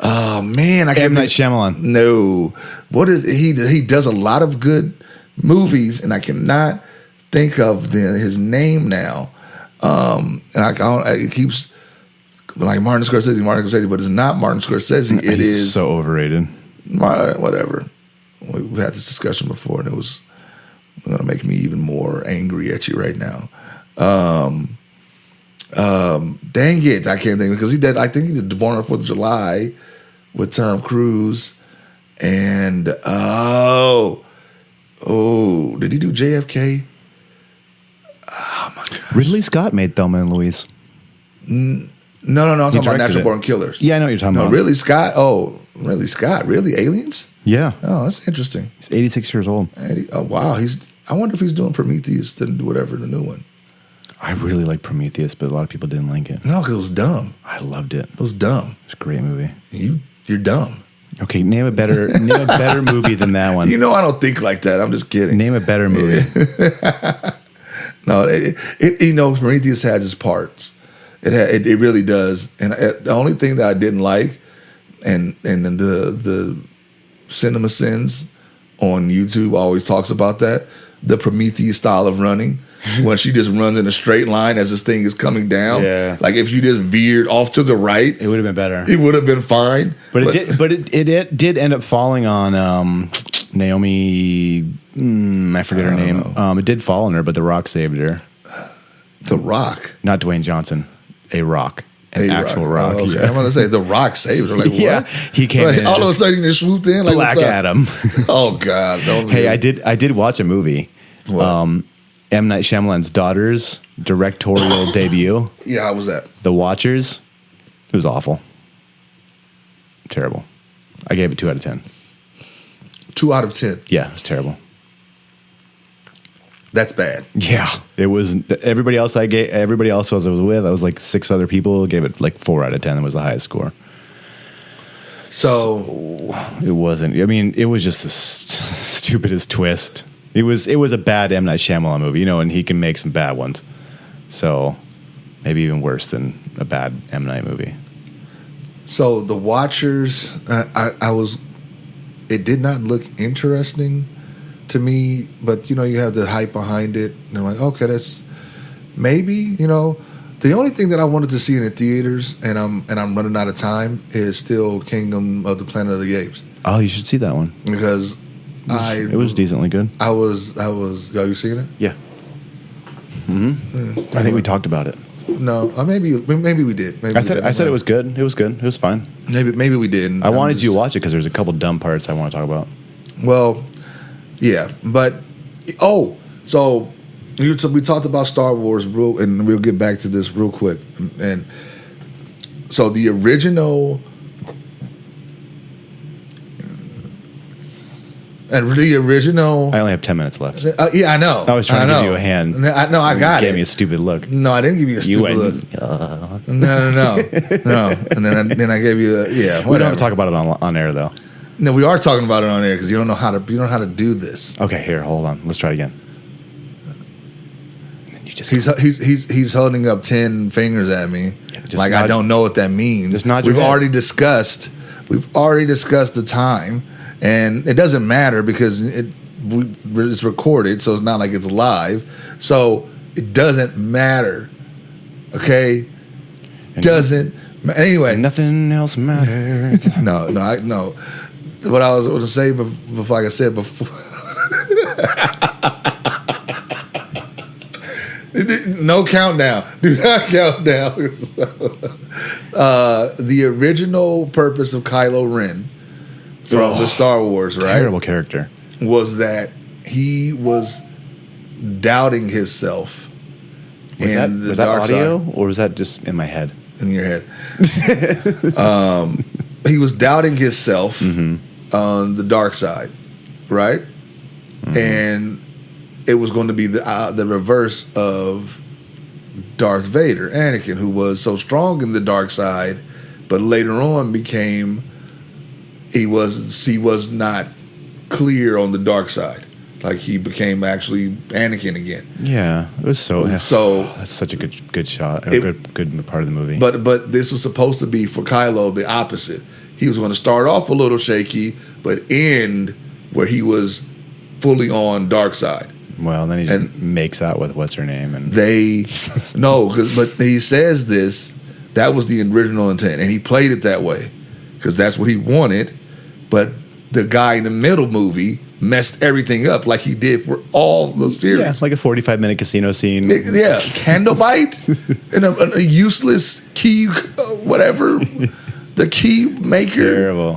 Oh man, I can't. M. Night think. Shyamalan. No, what is he does a lot of good movies, and I cannot think of his name now. And it keeps like Martin Scorsese, but it's not Martin Scorsese. It He's is so overrated. whatever. We've had this discussion before, and it was going to make me even more angry at you right now. Dang it, I can't think because he did. I think he did Born on the 4th of July with Tom Cruise, and did he do JFK? Oh my God! Ridley Scott made Thelma and Louise. No. I'm talking about directed Natural it. Born Killers. Yeah, I know what you're talking No, about. Ridley Scott. Oh, Ridley Scott. Really? Aliens? Yeah. Oh, that's interesting. He's 86 years old. Oh, wow. I wonder if he's doing Prometheus than whatever the new one. I really like Prometheus, but a lot of people didn't like it. No, because it was dumb. I loved it. It was dumb. It's a great movie. You're dumb. Okay, name a better movie than that one. You know I don't think like that. I'm just kidding. Name a better movie. No, Prometheus has its parts. It really does. And the only thing that I didn't like, and then the Cinema Sins on YouTube always talks about that, the Prometheus style of running, when she just runs in a straight line as this thing is coming down. Yeah. Like if you just veered off to the right, It would have been better. it would have been fine. But it did end up falling on Naomi. I forget her name. It did fall on her, but The Rock saved her. The Rock. Not Dwayne Johnson. A Rock. An actual Rock. Oh, okay. Yeah. I'm going to say The Rock saved her. Like, what? Yeah, he came in and all of a just sudden he just swooped in. Like, Black what's up? Adam. Oh, God. Don't Hey, do I did watch a movie. What? M. Night Shyamalan's daughter's directorial debut, Yeah, how was that? The Watchers. It was awful. Terrible. I gave it 2 out of 10. 2 out of 10. Yeah, it was terrible. That's bad. Yeah, it was. Everybody else I was with, I was like 6 other people, gave it like 4 out of 10. That was the highest score. So It wasn't. I mean, it was just the stupidest twist. It was a bad M. Night Shyamalan movie, and he can make some bad ones. So maybe even worse than a bad M. Night movie. So The Watchers, it did not look interesting to me, but you have the hype behind it, and I'm like, okay, that's maybe, the only thing that I wanted to see in the theaters, and I'm running out of time, is still Kingdom of the Planet of the Apes, Oh, you should see that one. because It was decently good. I was. Are you seeing it? Yeah. I think we talked about it. No, maybe we did. Maybe I said it was good. It was good. It was fine. Maybe we didn't. I wanted you to watch it because there's a couple dumb parts I want to talk about. Well, yeah, but so we talked about Star Wars, and we'll get back to this real quick. And so the original, I only have 10 minutes left. yeah, I know. I was trying to give you a hand. I got You it. gave me a stupid look. No, I didn't give you a stupid look. No. And then I gave you We don't whatever. have to talk about it on air though. No, we are talking about it on air because you don't know how to do this. Okay, here, hold on. Let's try it again. And then you just He's holding up 10 fingers at me, just like I nod- don't know what that means. Just nod your We've head. already discussed the time, and it doesn't matter because it's recorded, so it's not like it's live. So it doesn't matter. Okay, anyway. Nothing else matters. No. What I was going to say before, like I said before. No countdown. Do not count down. The original purpose of Kylo Ren from the Star Wars, right? Terrible character. Was that he was doubting himself Was that audio or was that just in my head? in your head. He was doubting himself on the dark side, right? And it was going to be the reverse of Darth Vader, Anakin, who was so strong in the dark side, but later on he was not clear on the dark side. Like he became actually Anakin again. Yeah, it was so. That's such a good shot. Good part of the movie. But this was supposed to be for Kylo the opposite. He was going to start off a little shaky, but end where he was fully on dark side. Well, then he just makes out with what's her name, and But he says this. That was the original intent, and he played it that way because that's what he wanted. But the guy in the middle movie messed everything up like he did for all the series. yeah, it's like a 45-minute casino scene. Yeah, candle bite and a useless key, whatever. The key maker. Terrible.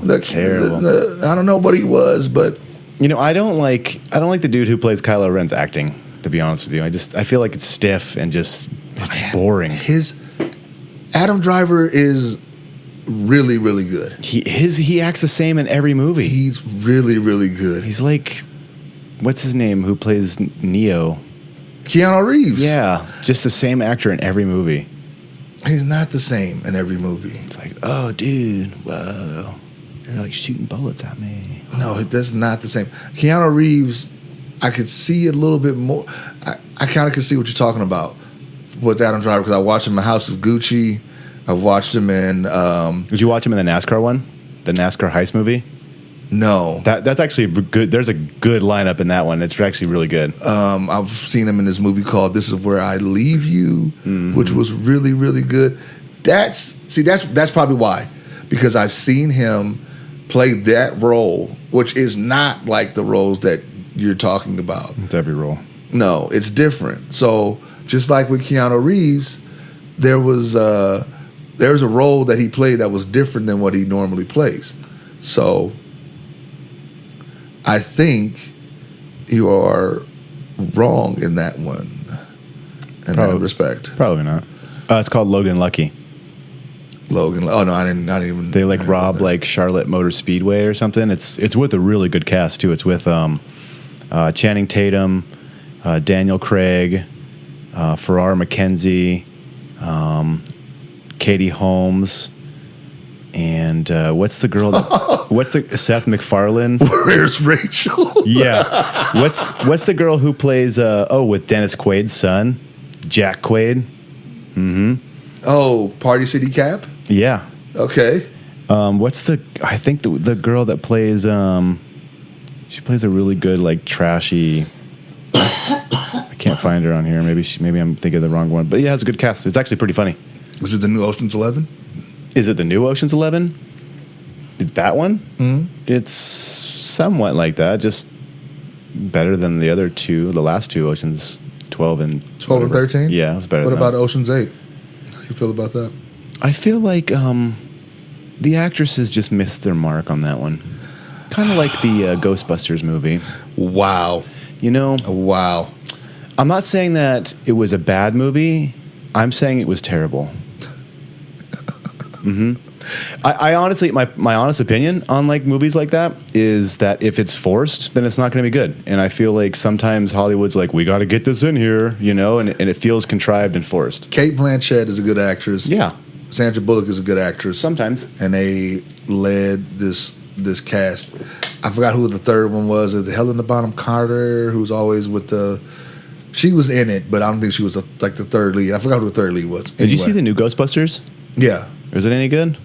I don't know what he was, but I don't like the dude who plays Kylo Ren's acting. to be honest with you. I feel like it's stiff and just it's boring. His Adam Driver is really, really good. He acts the same in every movie. He's really, really good. He's like, what's his name? Who plays Neo? Keanu Reeves. Yeah, just the same actor in every movie. He's not the same in every movie. It's like, oh, dude, whoa, they're like shooting bullets at me. No, that's not the same. Keanu Reeves, I could see a little bit more. I kind of can see what you're talking about with Adam Driver because I watched him in House of Gucci. I've watched him in. Did you watch him in the NASCAR one? The NASCAR heist movie? No. That's actually good. There's a good lineup in that one. It's actually really good. I've seen him in this movie called This Is Where I Leave You, which was really, really good. That's probably why. Because I've seen him play that role, which is not like the roles that you're talking about. It's every role. No, it's different. So just like with Keanu Reeves, there was a role that he played that was different than what he normally plays. So I think you are wrong in that one, that respect. Probably not. It's called Logan Lucky. Logan. Oh no, I didn't even. They like rob like Charlotte Motor Speedway or something. It's with a really good cast too. It's with Channing Tatum, Daniel Craig, Farrah McKenzie, Katie Holmes, and what's the girl? Seth MacFarlane? Where's Rachel? Yeah. What's the girl who plays? With Dennis Quaid's son, Jack Quaid. Mm-hmm. Oh, Party City Cap. Yeah. Okay. I think the girl that plays she plays a really good like trashy. I can't find her on here. Maybe I'm thinking of the wrong one. But yeah, it has a good cast. It's actually pretty funny. Is it the new Ocean's 11? Is it the new Ocean's 11? That one? Mm-hmm. It's somewhat like that, just better than the other two, the last two Oceans 12 and 13? Yeah, it was better. What than about those. Ocean's 8? How do you feel about that? I feel like the actresses just missed their mark on that one. Kind of like the Ghostbusters movie. Wow. You know? Wow. I'm not saying that it was a bad movie. I'm saying it was terrible. Mm-hmm. I honestly, my honest opinion on like movies like that is that if it's forced, then it's not going to be good. And I feel like sometimes Hollywood's like, we got to get this in here, you know, and it feels contrived and forced. Kate Blanchett is a good actress. Yeah. Sandra Bullock is a good actress. Sometimes. And they led this cast. I forgot who the third one was. Is it Helena Bonham Carter, who's always with the... She was in it, but I don't think she was like the third lead. I forgot who the third lead was. Did you see the new Ghostbusters? Yeah. Was it any good?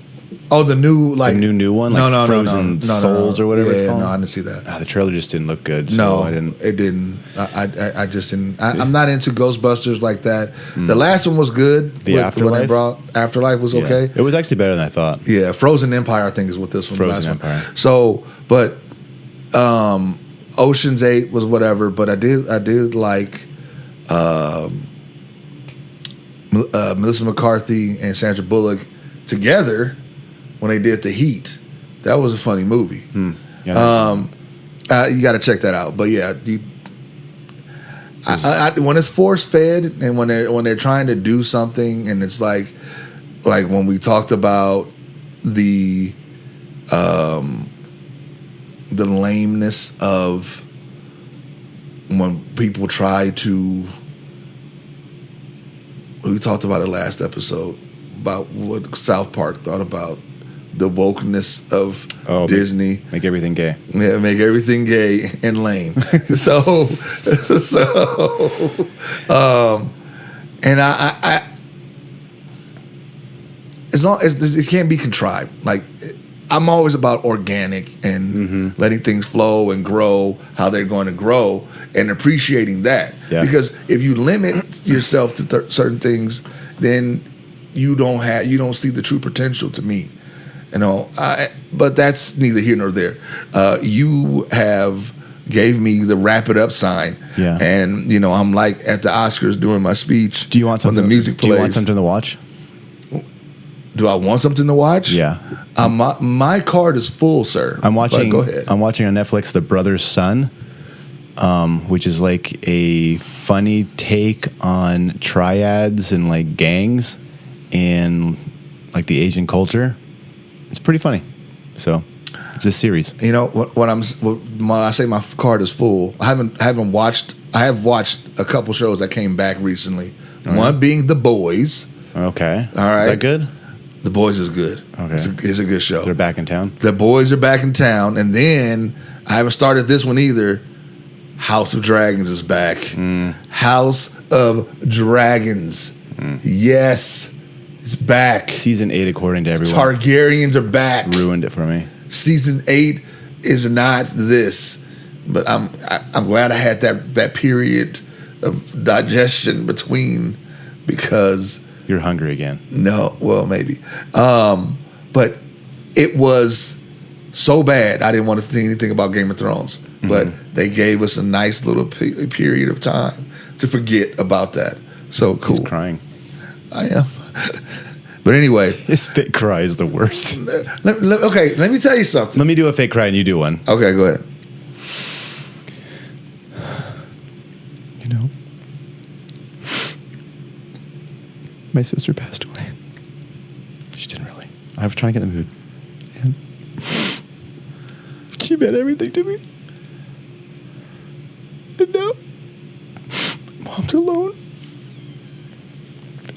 Oh, the new like the new one, like Frozen Souls or whatever it's called. No, I didn't see that. The trailer just didn't look good. So No, I didn't. it didn't. I just didn't. I'm not into Ghostbusters like that. The last one was good. The Afterlife? when they brought Afterlife was okay. It was actually better than I thought. Yeah, Frozen Empire I think is what this one. Frozen last Empire. One. So, but Ocean's 8 was whatever. But I did like Melissa McCarthy and Sandra Bullock together when they did The Heat. That was a funny movie. Yeah, you got to check that out. But yeah, when it's force fed and when they're trying to do something and it's like when we talked about the lameness of when people try to. We talked about it last episode about what South Park thought about the wokeness of Disney. Make everything gay. Yeah, make everything gay and lame. And I as long as it can't be contrived. Like I'm always about organic and letting things flow and grow how they're going to grow and appreciating that. Yeah. Because if you limit yourself to certain things, then you don't see the true potential to me. You know, but that's neither here nor there. You have gave me the wrap it up sign, and you know I'm like at the Oscars doing my speech. Do you want something? When the music plays? Do you want something to watch? Do I want something to watch? Yeah. My card is full, sir. I'm watching. But go ahead. I'm watching on Netflix The Brother's Son. which is like a funny take on triads and like gangs and like the Asian culture. It's pretty funny. So it's a series. You know when I say my card is full, I have watched a couple shows that came back recently. One being The Boys. Okay. All right. Is that good? The Boys is good. Okay. It's a good show. They're back in town. The Boys are back in town, and then I haven't started this one either. House of Dragons is back. House of Dragons. Yes, it's back. Season 8, according to everyone. Targaryens are back. Ruined it for me. Season 8 is not this, but I'm glad I had that period of digestion between, because You're hungry again. no, well maybe, but it was so bad I didn't want to think anything about Game of Thrones. But they gave us a nice little period of time to forget about that. So cool. He's crying. I am. But anyway, His fake cry is the worst. okay, let me tell you something. Let me do a fake cry and you do one. Okay, go ahead. You know, my sister passed away. She didn't really. I was trying to get in the mood. And she meant everything to me. And now, Mom's alone.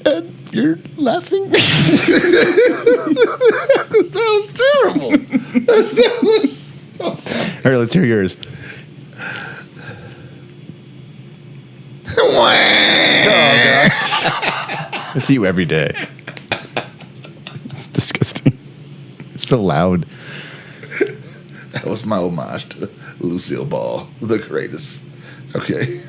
And you're laughing. That was terrible. That was. All right, let's hear yours. It's you every day. It's disgusting. It's so loud. That was my homage to Lucille Ball, the greatest. Okay.